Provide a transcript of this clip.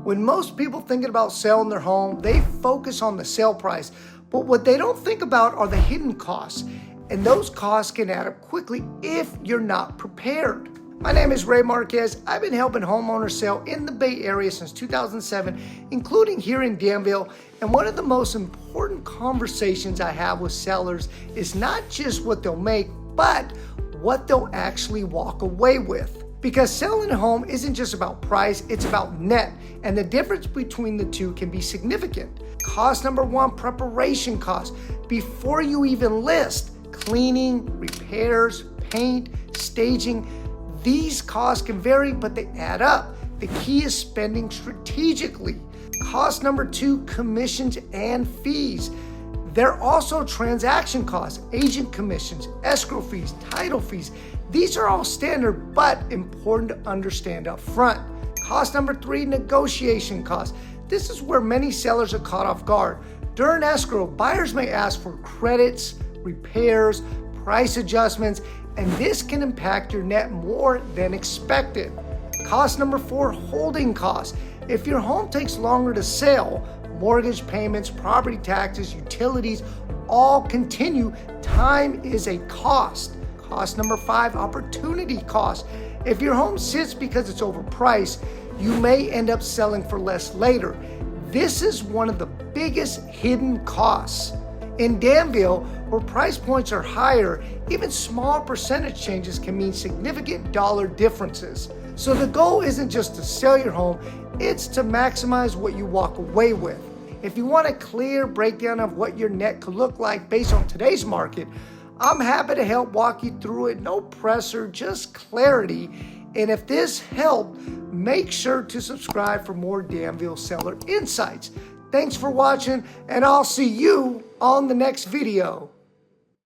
When most people thinking about selling their home, they focus on the sale price, but what they don't think about are the hidden costs, and those costs can add up quickly if you're not prepared. My name is Ray Marquez. I've been helping homeowners sell in the Bay Area since 2007, including here in Danville, and one of the most important conversations I have with sellers is not just what they'll make, but what they'll actually walk away with. Because selling a home isn't just about price, it's about net, and the difference between the two can be significant. Cost number one, preparation costs. Before you even list, cleaning, repairs, paint, staging, these costs can vary, but they add up. The key is spending strategically. Cost number two, commissions and fees. There are also transaction costs, agent commissions, escrow fees, title fees. These are all standard, but important to understand up front. Cost number three, negotiation costs. This is where many sellers are caught off guard. During escrow, buyers may ask for credits, repairs, price adjustments, and this can impact your net more than expected. Cost number four, holding costs. If your home takes longer to sell, mortgage payments, property taxes, utilities, all continue. Time is a cost. Cost number five, opportunity cost. If your home sits because it's overpriced, you may end up selling for less later. This is one of the biggest hidden costs. In Danville, where price points are higher, even small percentage changes can mean significant dollar differences. So the goal isn't just to sell your home, it's to maximize what you walk away with. If you want a clear breakdown of what your net could look like based on today's market, I'm happy to help walk you through it. No pressure, just clarity. And if this helped, make sure to subscribe for more Danville seller insights. Thanks for watching, and I'll see you on the next video.